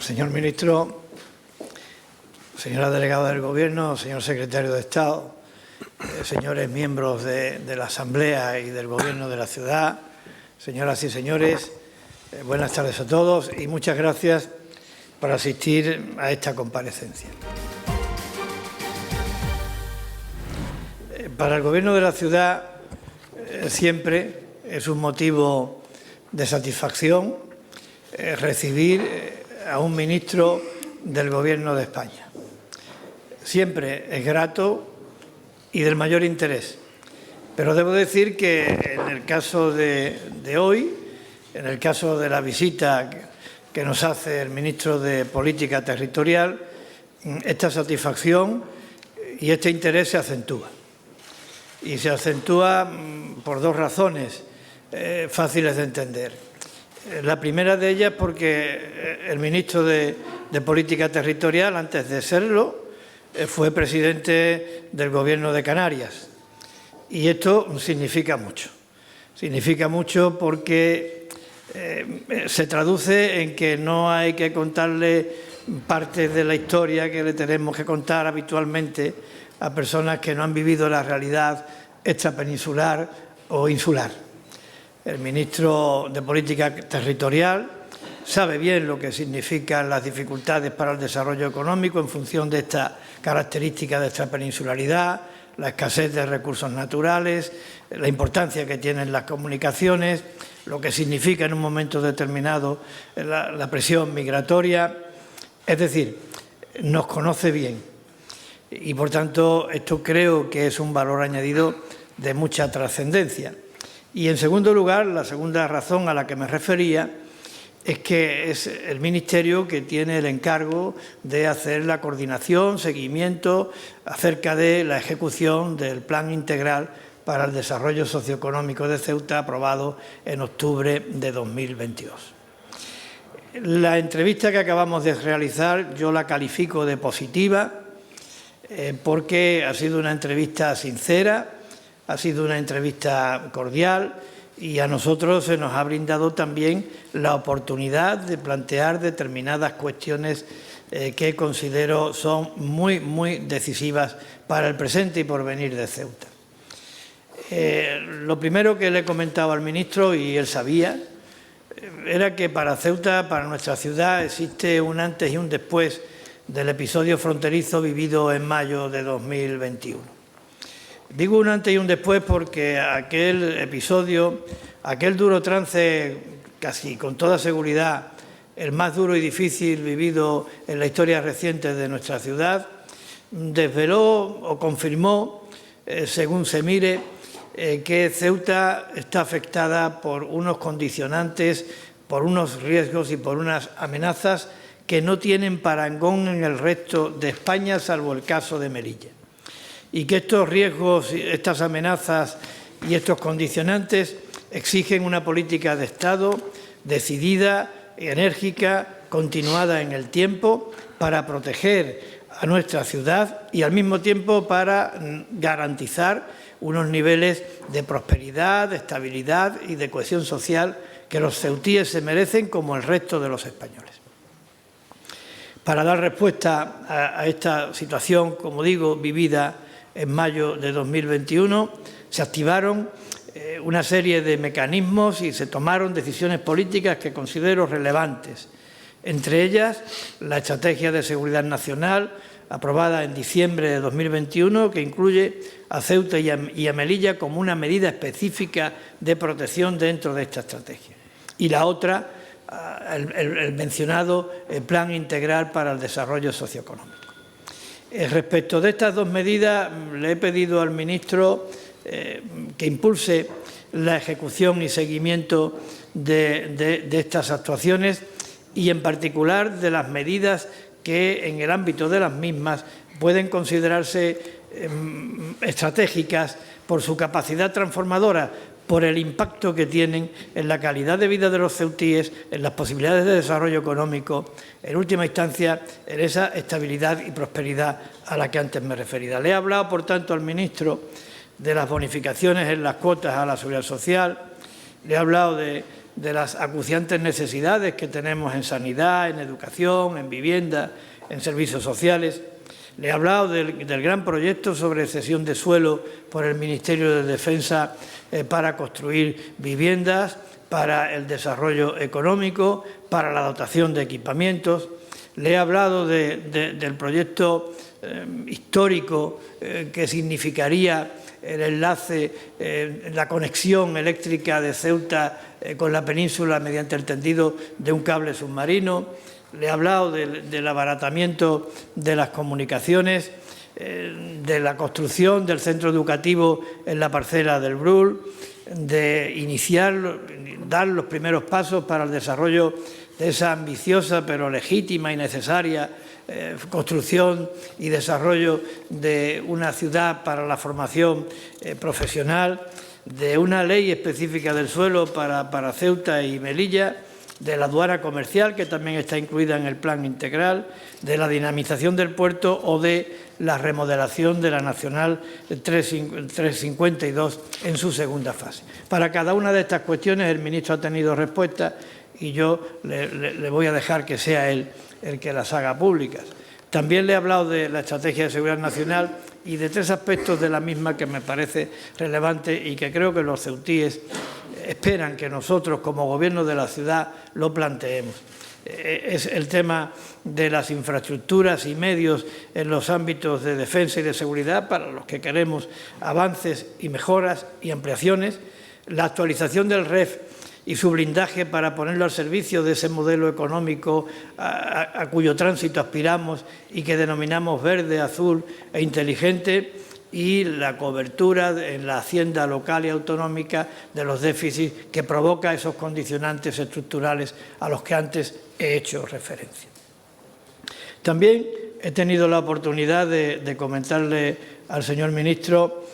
Señor ministro, señora delegada del Gobierno, señor secretario de Estado, señores miembros de la Asamblea y del Gobierno de la ciudad, señoras y señores, buenas tardes a todos y muchas gracias por asistir a esta comparecencia. Para el Gobierno de la ciudad siempre es un motivo de satisfacción recibir a un ministro del Gobierno de España. Siempre es grato y del mayor interés. Pero debo decir que en el caso de hoy, en el caso de la visita que nos hace el ministro de Política Territorial, esta satisfacción y este interés se acentúa. Y se acentúa por dos razones fáciles de entender. La primera de ellas porque el ministro de Política Territorial, antes de serlo, fue presidente del Gobierno de Canarias. Y esto significa mucho. Significa mucho porque se traduce en que no hay que contarle partes de la historia que le tenemos que contar habitualmente a personas que no han vivido la realidad extrapeninsular o insular. El ministro de Política Territorial sabe bien lo que significan las dificultades para el desarrollo económico en función de esta característica de extrapeninsularidad, la escasez de recursos naturales, la importancia que tienen las comunicaciones, lo que significa en un momento determinado la presión migratoria. Es decir, nos conoce bien y, por tanto, esto creo que es un valor añadido de mucha trascendencia. Y, en segundo lugar, la segunda razón a la que me refería es que es el Ministerio que tiene el encargo de hacer la coordinación, seguimiento acerca de la ejecución del Plan Integral para el Desarrollo Socioeconómico de Ceuta, aprobado en octubre de 2022. La entrevista que acabamos de realizar yo la califico de positiva porque ha sido una entrevista sincera, ha sido una entrevista cordial y a nosotros se nos ha brindado también la oportunidad de plantear determinadas cuestiones que considero son muy decisivas para el presente y porvenir de Ceuta. Lo primero que le he comentado al ministro, y él sabía, era que para Ceuta, para nuestra ciudad, existe un antes y un después del episodio fronterizo vivido en mayo de 2021. Digo un antes y un después porque aquel episodio, aquel duro trance, casi con toda seguridad, el más duro y difícil vivido en la historia reciente de nuestra ciudad, desveló o confirmó, según se mire, que Ceuta está afectada por unos condicionantes, por unos riesgos y por unas amenazas que no tienen parangón en el resto de España, salvo el caso de Melilla. Y que estos riesgos, estas amenazas y estos condicionantes exigen una política de Estado decidida, enérgica, continuada en el tiempo para proteger a nuestra ciudad y al mismo tiempo para garantizar unos niveles de prosperidad, de estabilidad y de cohesión social que los ceutíes se merecen como el resto de los españoles. Para dar respuesta a esta situación, como digo, vivida en mayo de 2021, se activaron una serie de mecanismos y se tomaron decisiones políticas que considero relevantes. Entre ellas, la Estrategia de Seguridad Nacional, aprobada en diciembre de 2021, que incluye a Ceuta y a Melilla como una medida específica de protección dentro de esta estrategia. Y la otra, el mencionado Plan Integral para el Desarrollo Socioeconómico. Respecto de estas dos medidas, le he pedido al ministro que impulse la ejecución y seguimiento de estas actuaciones y, en particular, de las medidas que, en el ámbito de las mismas, pueden considerarse estratégicas por su capacidad transformadora, por el impacto que tienen en la calidad de vida de los ceutíes, en las posibilidades de desarrollo económico, en última instancia, en esa estabilidad y prosperidad a la que antes me refería. Le he hablado, por tanto, al ministro de las bonificaciones en las cuotas a la Seguridad Social, le he hablado de de las acuciantes necesidades que tenemos en sanidad, en educación, en vivienda, en servicios sociales. Le he hablado del gran proyecto sobre cesión de suelo por el Ministerio de Defensa para construir viviendas, para el desarrollo económico, para la dotación de equipamientos. Le he hablado del proyecto histórico que significaría el enlace, la conexión eléctrica de Ceuta con la península mediante el tendido de un cable submarino. Le he hablado del abaratamiento de las comunicaciones, de la construcción del centro educativo en la parcela del Brul, de dar los primeros pasos para el desarrollo de esa ambiciosa pero legítima y necesaria construcción y desarrollo de una ciudad para la formación profesional, de una ley específica del suelo para Ceuta y Melilla, de la aduana comercial, que también está incluida en el plan integral, de la dinamización del puerto o de la remodelación de la Nacional 352 en su segunda fase. Para cada una de estas cuestiones el ministro ha tenido respuesta y yo le voy a dejar que sea él el que las haga públicas. También le he hablado de la Estrategia de Seguridad Nacional y de 3 aspectos de la misma que me parece relevante y que creo que los ceutíes esperan que nosotros, como Gobierno de la ciudad, lo planteemos. Es el tema de las infraestructuras y medios en los ámbitos de defensa y de seguridad, para los que queremos avances y mejoras y ampliaciones, la actualización del REF y su blindaje para ponerlo al servicio de ese modelo económico a cuyo tránsito aspiramos y que denominamos verde, azul e inteligente, y la cobertura en la hacienda local y autonómica de los déficits que provoca esos condicionantes estructurales a los que antes he hecho referencia. También he tenido la oportunidad de comentarle al señor ministro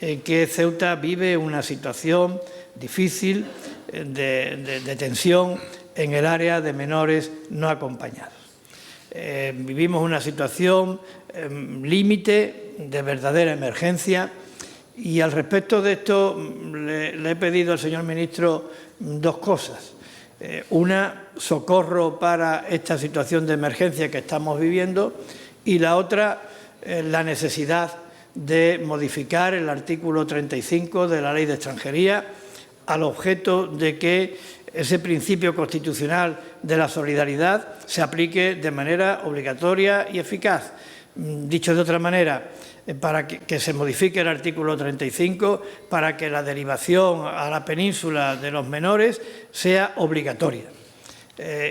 que Ceuta vive una situación difícil de tensión en el área de menores no acompañados. Vivimos una situación límite, de verdadera emergencia, y al respecto de esto le he pedido al señor ministro 2 cosas. Una, socorro para esta situación de emergencia que estamos viviendo, y la otra, la necesidad de modificar el artículo 35 de la Ley de Extranjería al objeto de que ese principio constitucional de la solidaridad se aplique de manera obligatoria y eficaz. Dicho de otra manera, para que se modifique el artículo 35 para que la derivación a la península de los menores sea obligatoria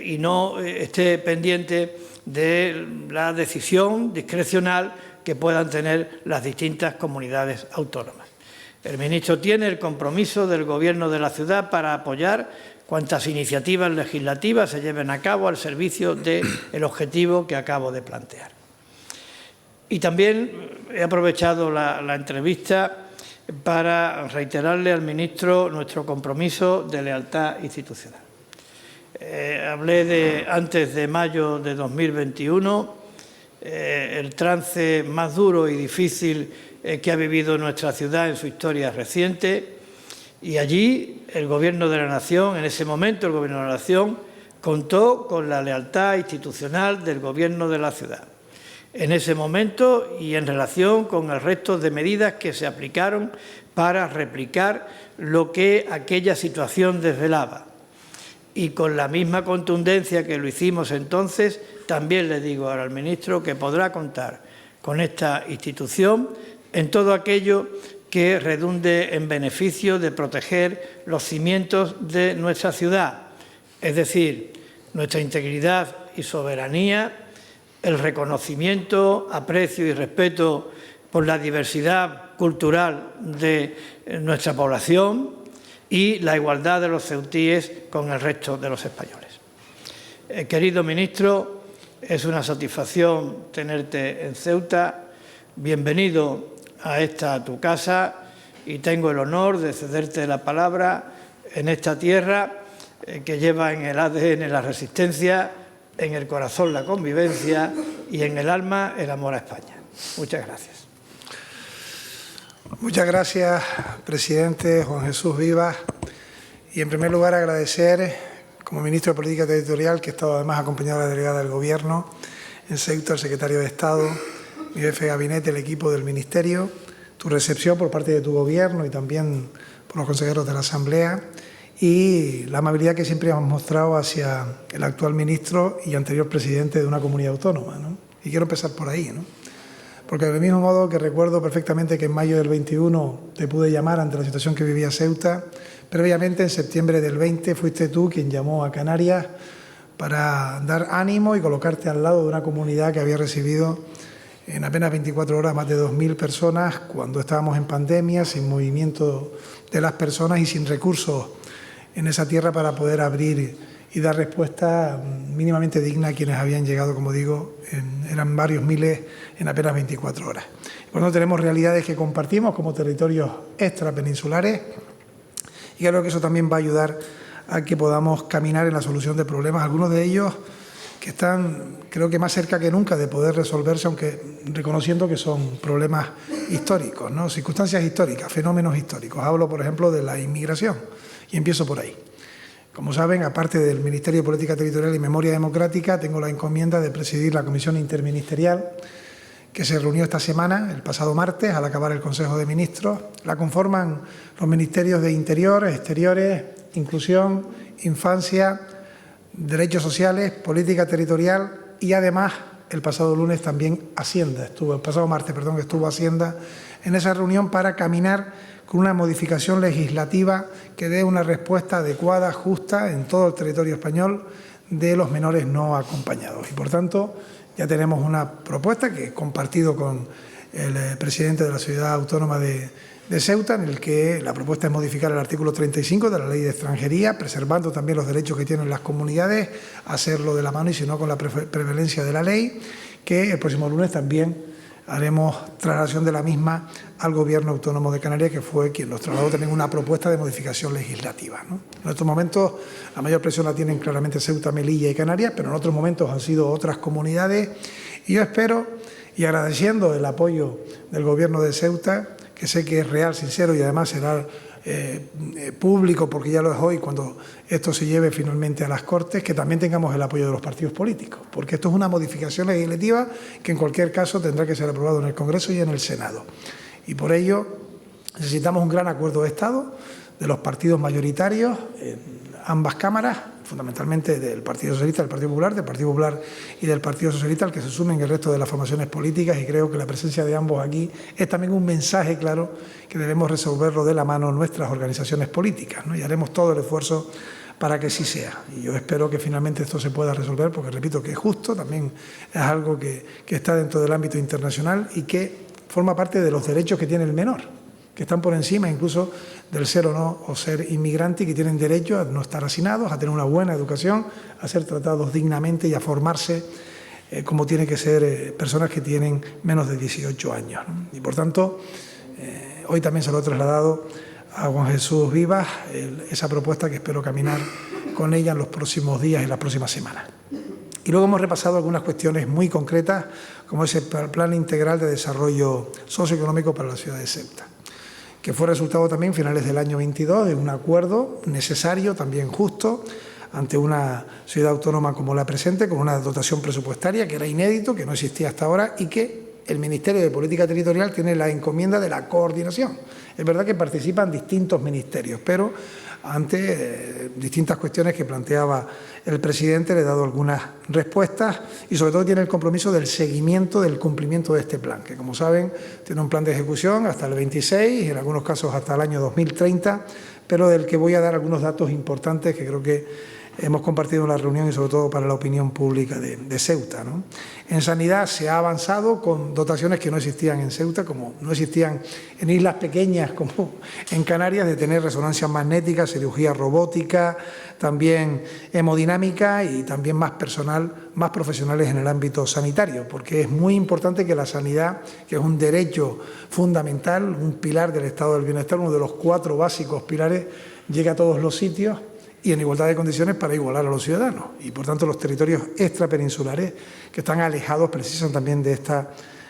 y no esté pendiente de la decisión discrecional que puedan tener las distintas comunidades autónomas. El ministro tiene el compromiso del Gobierno de la ciudad para apoyar cuantas iniciativas legislativas se lleven a cabo al servicio del objetivo que acabo de plantear. Y también he aprovechado la entrevista para reiterarle al ministro nuestro compromiso de lealtad institucional. Hablé antes de mayo de 2021, el trance más duro y difícil que ha vivido nuestra ciudad en su historia reciente, y allí el Gobierno de la Nación, en ese momento el Gobierno de la Nación, contó con la lealtad institucional del Gobierno de la ciudad. En ese momento y en relación con el resto de medidas que se aplicaron para replicar lo que aquella situación desvelaba. Y con la misma contundencia que lo hicimos entonces, también le digo ahora al ministro que podrá contar con esta institución en todo aquello que redunde en beneficio de proteger los cimientos de nuestra ciudad, es decir, nuestra integridad y soberanía, el reconocimiento, aprecio y respeto por la diversidad cultural de nuestra población y la igualdad de los ceutíes con el resto de los españoles. Querido ministro, es una satisfacción tenerte en Ceuta. Bienvenido a tu casa, y tengo el honor de cederte la palabra en esta tierra que lleva en el ADN la resistencia, en el corazón la convivencia y en el alma el amor a España. Muchas gracias. Muchas gracias, presidente Juan Jesús Vivas. Y en primer lugar agradecer, como ministro de Política Territorial, que he estado además acompañado de la delegada del Gobierno en Ceuta, el secretario de Estado, mi jefe de gabinete, el equipo del Ministerio, tu recepción por parte de tu Gobierno y también por los consejeros de la Asamblea y la amabilidad que siempre hemos mostrado hacia el actual ministro y anterior presidente de una comunidad autónoma, ¿no? Y quiero empezar por ahí, ¿no? Porque del mismo modo que recuerdo perfectamente que en mayo del 21 te pude llamar ante la situación que vivía Ceuta, previamente en septiembre del 20 fuiste tú quien llamó a Canarias para dar ánimo y colocarte al lado de una comunidad que había recibido en apenas 24 horas más de 2.000 personas cuando estábamos en pandemia, sin movimiento de las personas y sin recursos en esa tierra para poder abrir y dar respuesta mínimamente digna a quienes habían llegado, como digo, eran varios miles en apenas 24 horas. Cuando tenemos realidades que compartimos como territorios extrapeninsulares y creo que eso también va a ayudar a que podamos caminar en la solución de problemas, algunos de ellos que están, creo que más cerca que nunca de poder resolverse, aunque reconociendo que son problemas históricos, ¿no? Circunstancias históricas, fenómenos históricos. Hablo, por ejemplo, de la inmigración y empiezo por ahí. Como saben, aparte del Ministerio de Política Territorial y Memoria Democrática, tengo la encomienda de presidir la Comisión Interministerial que se reunió esta semana, el pasado martes, al acabar el Consejo de Ministros. La conforman los Ministerios de Interior, Exteriores, Inclusión, Infancia, Derechos Sociales, Política Territorial y además el pasado lunes también Hacienda, el pasado martes, estuvo Hacienda en esa reunión para caminar con una modificación legislativa que dé una respuesta adecuada, justa en todo el territorio español de los menores no acompañados. Y por tanto ya tenemos una propuesta que he compartido con el presidente de la Ciudad Autónoma de Ceuta, en el que la propuesta es modificar el artículo 35 de la Ley de Extranjería, preservando también los derechos que tienen las comunidades, hacerlo de la mano y si no con la prevalencia de la ley, que el próximo lunes también haremos traslación de la misma al Gobierno Autónomo de Canarias, que fue quien nos trasladó también una propuesta de modificación legislativa, ¿no? En estos momentos la mayor presión la tienen claramente Ceuta, Melilla y Canarias, pero en otros momentos han sido otras comunidades y yo espero, y agradeciendo el apoyo del Gobierno de Ceuta, que sé que es real, sincero y además será público, porque ya lo es hoy cuando esto se lleve finalmente a las Cortes, que también tengamos el apoyo de los partidos políticos, porque esto es una modificación legislativa que en cualquier caso tendrá que ser aprobado en el Congreso y en el Senado. Y por ello necesitamos un gran acuerdo de Estado de los partidos mayoritarios en ambas cámaras, fundamentalmente del Partido Socialista, del Partido Popular y del Partido Socialista, al que se sumen el resto de las formaciones políticas, y creo que la presencia de ambos aquí es también un mensaje claro que debemos resolverlo de la mano nuestras organizaciones políticas, ¿no? Y haremos todo el esfuerzo para que así sea. Y yo espero que finalmente esto se pueda resolver, porque repito que es justo, también es algo que está dentro del ámbito internacional y que forma parte de los derechos que tiene el menor, que están por encima incluso del ser o no o ser inmigrante y que tienen derecho a no estar hacinados, a tener una buena educación, a ser tratados dignamente y a formarse como tiene que ser personas que tienen menos de 18 años, ¿no? Y por tanto, hoy también se lo he trasladado a Juan Jesús Vivas esa propuesta que espero caminar con ella en los próximos días y las próximas semanas. Y luego hemos repasado algunas cuestiones muy concretas, como ese Plan Integral de Desarrollo Socioeconómico para la ciudad de Ceuta, que fue resultado también, finales del año 22, de un acuerdo necesario, también justo, ante una ciudad autónoma como la presente, con una dotación presupuestaria que era inédito, que no existía hasta ahora y que el Ministerio de Política Territorial tiene la encomienda de la coordinación. Es verdad que participan distintos ministerios, pero ante distintas cuestiones que planteaba el presidente le he dado algunas respuestas y sobre todo tiene el compromiso del seguimiento del cumplimiento de este plan, que como saben tiene un plan de ejecución hasta el 26 y en algunos casos hasta el año 2030, pero del que voy a dar algunos datos importantes que creo que hemos compartido en la reunión y sobre todo para la opinión pública de Ceuta, ¿no? En sanidad se ha avanzado con dotaciones que no existían en Ceuta, como no existían en islas pequeñas como en Canarias, de tener resonancia magnética, cirugía robótica, también hemodinámica y también más personal, más profesionales en el ámbito sanitario, porque es muy importante que la sanidad, que es un derecho fundamental, un pilar del estado del bienestar, uno de los 4 básicos pilares, llegue a todos los sitios y en igualdad de condiciones para igualar a los ciudadanos. Y por tanto los territorios extrapeninsulares que están alejados precisan también de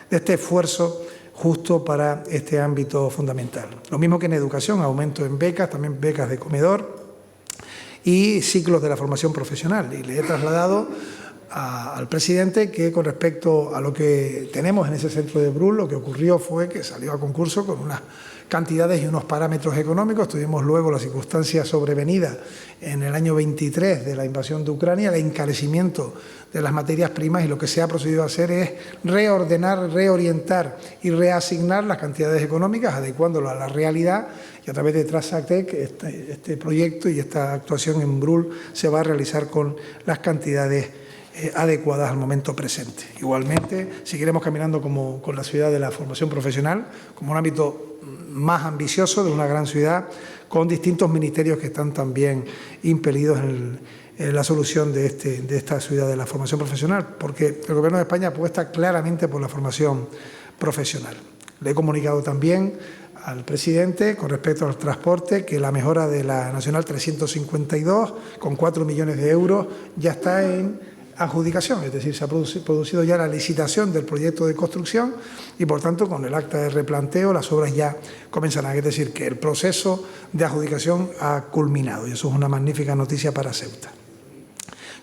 este esfuerzo justo para este ámbito fundamental. Lo mismo que en educación, aumento en becas, también becas de comedor, y ciclos de la formación profesional. Y le he trasladado al presidente que con respecto a lo que tenemos en ese centro de Brull, lo que ocurrió fue que salió a concurso con unas cantidades y unos parámetros económicos. Tuvimos luego la circunstancia sobrevenida en el año 23 de la invasión de Ucrania, el encarecimiento de las materias primas, y lo que se ha procedido a hacer es reordenar, reorientar y reasignar las cantidades económicas, adecuándolo a la realidad, y a través de Transactec este proyecto y esta actuación en Brull se va a realizar con las cantidades adecuadas al momento presente. Igualmente, seguiremos caminando con la ciudad de la formación profesional, como un ámbito más ambicioso de una gran ciudad, con distintos ministerios que están también impelidos en la solución de esta ciudad de la formación profesional, porque el Gobierno de España apuesta claramente por la formación profesional. Le he comunicado también al presidente con respecto al transporte que la mejora de la Nacional 352 con 4 millones de euros ya está en adjudicación, es decir, se ha producido ya la licitación del proyecto de construcción y, por tanto, con el acta de replanteo las obras ya comenzarán. Es decir, que el proceso de adjudicación ha culminado y eso es una magnífica noticia para Ceuta.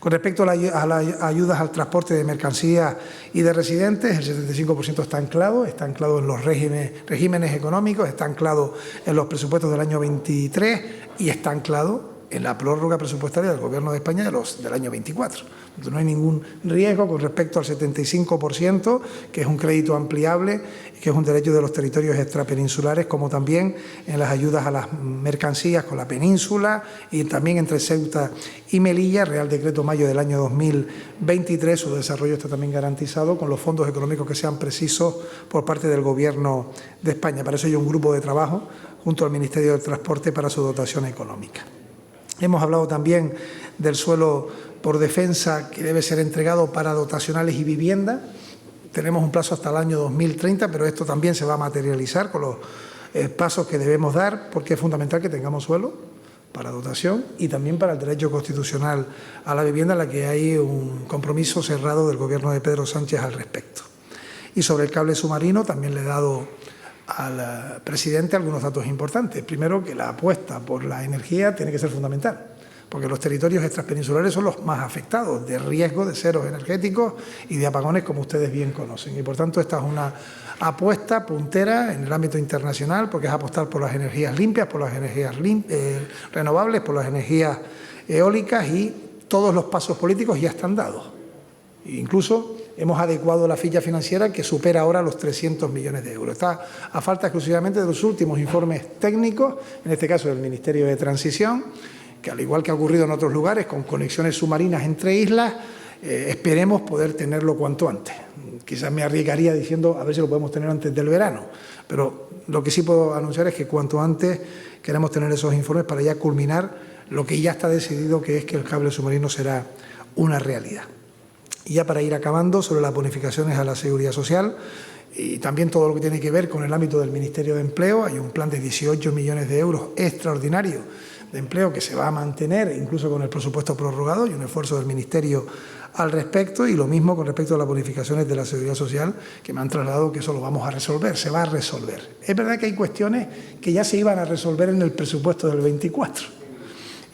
Con respecto a las ayudas al transporte de mercancías y de residentes, el 75% está anclado en los regímenes económicos, está anclado en los presupuestos del año 23 y está anclado en la prórroga presupuestaria del Gobierno de España del año 24. Entonces, no hay ningún riesgo con respecto al 75%, que es un crédito ampliable, que es un derecho de los territorios extrapeninsulares, como también en las ayudas a las mercancías con la península y también entre Ceuta y Melilla. Real Decreto Mayo del año 2023, su desarrollo está también garantizado con los fondos económicos que sean precisos por parte del Gobierno de España. Para eso hay un grupo de trabajo junto al Ministerio del Transporte para su dotación económica. Hemos hablado también del suelo por defensa que debe ser entregado para dotacionales y vivienda. Tenemos un plazo hasta el año 2030, pero esto también se va a materializar con los pasos que debemos dar, porque es fundamental que tengamos suelo para dotación y también para el derecho constitucional a la vivienda, en la que hay un compromiso cerrado del Gobierno de Pedro Sánchez al respecto. Y sobre el cable submarino también le he dado al presidente algunos datos importantes. Primero, que la apuesta por la energía tiene que ser fundamental, porque los territorios extrapeninsulares son los más afectados de riesgo de ceros energéticos y de apagones, como ustedes bien conocen. Y, por tanto, esta es una apuesta puntera en el ámbito internacional, porque es apostar por las energías limpias, por las energías renovables, por las energías eólicas, y todos los pasos políticos ya están dados. E incluso hemos adecuado la ficha financiera, que supera ahora los 300 millones de euros. Está a falta exclusivamente de los últimos informes técnicos, en este caso del Ministerio de Transición, que, al igual que ha ocurrido en otros lugares, con conexiones submarinas entre islas, esperemos poder tenerlo cuanto antes. Quizás me arriesgaría diciendo a ver si lo podemos tener antes del verano, pero lo que sí puedo anunciar es que cuanto antes queremos tener esos informes para ya culminar lo que ya está decidido, que es que el cable submarino será una realidad. Y ya para ir acabando, sobre las bonificaciones a la Seguridad Social y también todo lo que tiene que ver con el ámbito del Ministerio de Empleo, hay un plan de 18 millones de euros extraordinario de empleo que se va a mantener incluso con el presupuesto prorrogado, y un esfuerzo del Ministerio al respecto, y lo mismo con respecto a las bonificaciones de la Seguridad Social, que me han trasladado que eso lo vamos a resolver, se va a resolver. Es verdad que hay cuestiones que ya se iban a resolver en el presupuesto del 24.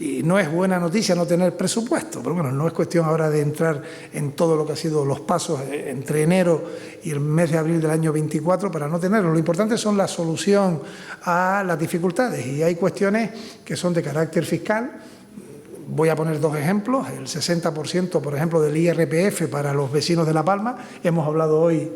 Y no es buena noticia no tener presupuesto, pero bueno, no es cuestión ahora de entrar en todo lo que ha sido los pasos entre enero y el mes de abril del año 24 para no tenerlo. Lo importante son la solución a las dificultades, y hay cuestiones que son de carácter fiscal. Voy a poner dos ejemplos. El 60%, por ejemplo, del IRPF para los vecinos de La Palma. Hemos hablado hoy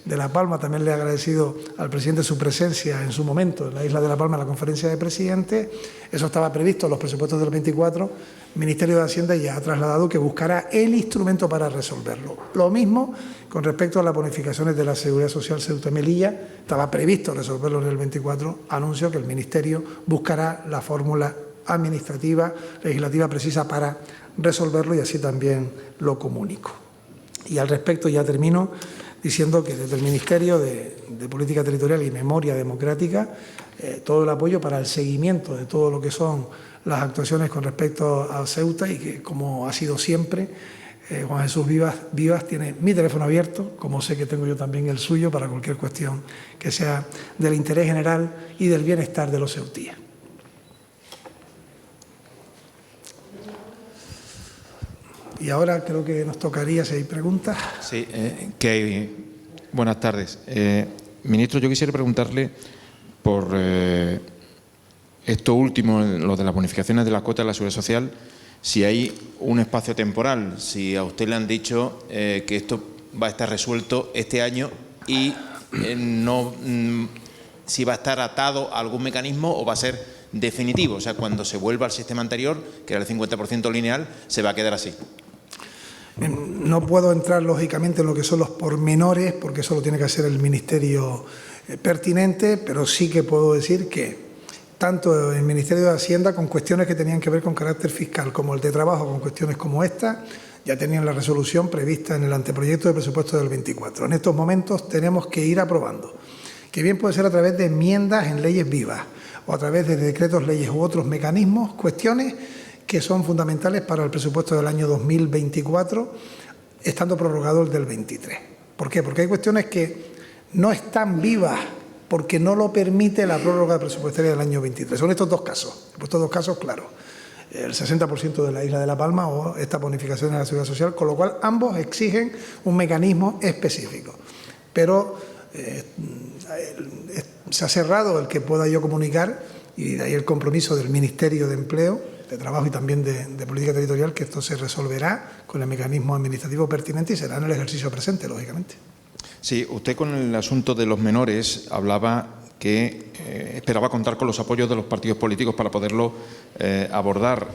de La Palma, también le he agradecido al presidente su presencia en su momento en la isla de La Palma en la conferencia de presidentes. Eso estaba previsto en los presupuestos del 24. El Ministerio de Hacienda ya ha trasladado que buscará el instrumento para resolverlo. Lo mismo con respecto a las bonificaciones de la Seguridad Social Ceuta y Melilla. Estaba previsto resolverlo en el 24. Anuncio que el Ministerio buscará la fórmula administrativa, legislativa precisa para resolverlo, y así también lo comunico. Y al respecto ya termino diciendo que desde el Ministerio de Política Territorial y Memoria Democrática todo el apoyo para el seguimiento de todo lo que son las actuaciones con respecto a Ceuta, y que, como ha sido siempre, Juan Jesús Vivas tiene mi teléfono abierto, como sé que tengo yo también el suyo, para cualquier cuestión que sea del interés general y del bienestar de los ceutíes. Y ahora creo que nos tocaría, si hay preguntas. Sí, buenas tardes. Ministro, yo quisiera preguntarle por esto último, lo de las bonificaciones de las cuotas de la Seguridad Social, si hay un espacio temporal, si a usted le han dicho que esto va a estar resuelto este año y si va a estar atado a algún mecanismo o va a ser definitivo. O sea, cuando se vuelva al sistema anterior, que era el 50% lineal, se va a quedar así. No puedo entrar, lógicamente, en lo que son los pormenores, porque eso lo tiene que hacer el Ministerio pertinente, pero sí que puedo decir que tanto el Ministerio de Hacienda, con cuestiones que tenían que ver con carácter fiscal, como el de Trabajo, con cuestiones como esta, ya tenían la resolución prevista en el anteproyecto de presupuesto del 24. En estos momentos tenemos que ir aprobando, que bien puede ser a través de enmiendas en leyes vivas o a través de decretos, leyes u otros mecanismos, cuestiones que son fundamentales para el presupuesto del año 2024, estando prorrogado el del 23. ¿Por qué? Porque hay cuestiones que no están vivas porque no lo permite la prórroga presupuestaria del año 23. Son estos dos casos. He puesto dos casos claros. El 60% de la isla de La Palma o esta bonificación de la Seguridad Social, con lo cual ambos exigen un mecanismo específico. Pero se ha cerrado el que pueda yo comunicar y de ahí el compromiso del Ministerio de Empleo, de Trabajo y también de Política Territorial, que esto se resolverá con el mecanismo administrativo pertinente y será en el ejercicio presente, lógicamente. Sí, usted con el asunto de los menores hablaba que esperaba contar con los apoyos de los partidos políticos para poderlo abordar,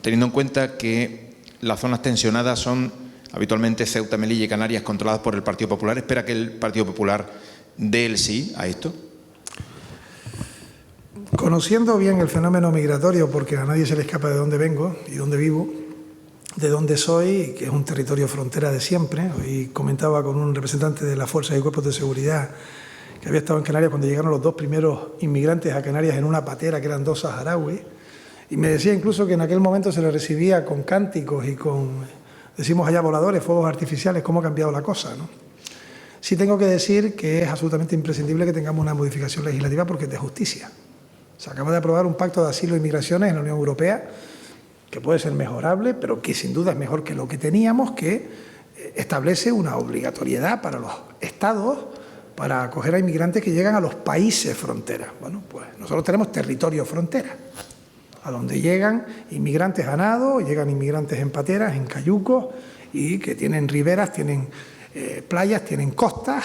teniendo en cuenta que las zonas tensionadas son habitualmente Ceuta, Melilla y Canarias, controladas por el Partido Popular. ¿Espera que el Partido Popular dé el sí a esto? Conociendo bien el fenómeno migratorio, porque a nadie se le escapa de dónde vengo y dónde vivo, de dónde soy, que es un territorio frontera de siempre. Hoy comentaba con un representante de las Fuerzas y Cuerpos de Seguridad que había estado en Canarias cuando llegaron los dos primeros inmigrantes a Canarias en una patera, que eran dos saharauis, y me decía incluso que en aquel momento se les recibía con cánticos y con, decimos allá, voladores, fuegos artificiales. ¿Cómo ha cambiado la cosa, no? Sí tengo que decir que es absolutamente imprescindible que tengamos una modificación legislativa porque es de justicia. Se acaba de aprobar un pacto de asilo y migraciones en la Unión Europea que puede ser mejorable, pero que sin duda es mejor que lo que teníamos, que establece una obligatoriedad para los Estados para acoger a inmigrantes que llegan a los países frontera. Bueno, pues nosotros tenemos territorio frontera, a donde llegan inmigrantes a nado, llegan inmigrantes en pateras, en cayucos, y que tienen riberas, tienen playas, tienen costas,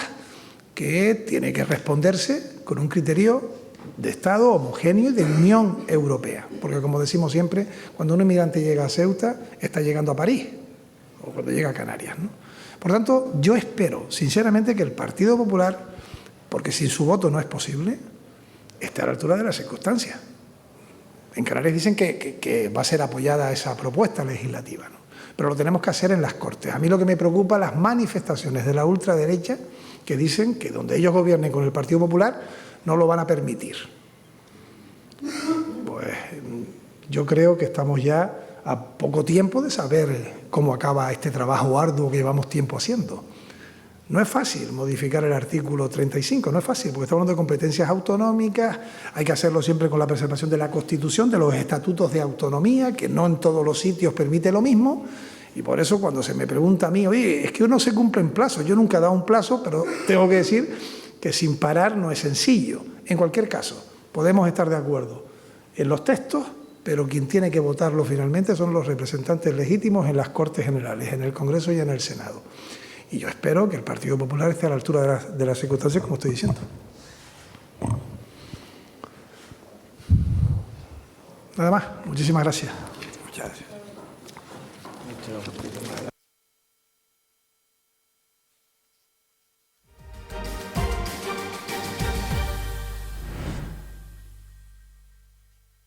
que tiene que responderse con un criterio de Estado homogéneo y de Unión Europea. Porque, como decimos siempre, cuando un inmigrante llega a Ceuta, está llegando a París, o cuando llega a Canarias, ¿no? Por tanto, yo espero, sinceramente, que el Partido Popular, porque sin su voto no es posible, esté a la altura de las circunstancias. En Canarias dicen que va a ser apoyada esa propuesta legislativa, ¿no? Pero lo tenemos que hacer en las Cortes. A mí lo que me preocupa, las manifestaciones de la ultraderecha que dicen que donde ellos gobiernen con el Partido Popular no lo van a permitir. Pues yo creo que estamos ya a poco tiempo de saber cómo acaba este trabajo arduo que llevamos tiempo haciendo. No es fácil modificar el artículo 35, no es fácil, porque estamos hablando de competencias autonómicas, hay que hacerlo siempre con la preservación de la Constitución, de los estatutos de autonomía, que no en todos los sitios permite lo mismo, y por eso cuando se me pregunta a mí, oye, es que uno se cumple en plazo, yo nunca he dado un plazo, pero tengo que decir que sin parar no es sencillo. En cualquier caso, podemos estar de acuerdo en los textos, pero quien tiene que votarlo finalmente son los representantes legítimos en las Cortes Generales, en el Congreso y en el Senado. Y yo espero que el Partido Popular esté a la altura de las circunstancias, como estoy diciendo. Nada más. Muchísimas gracias. Muchas gracias.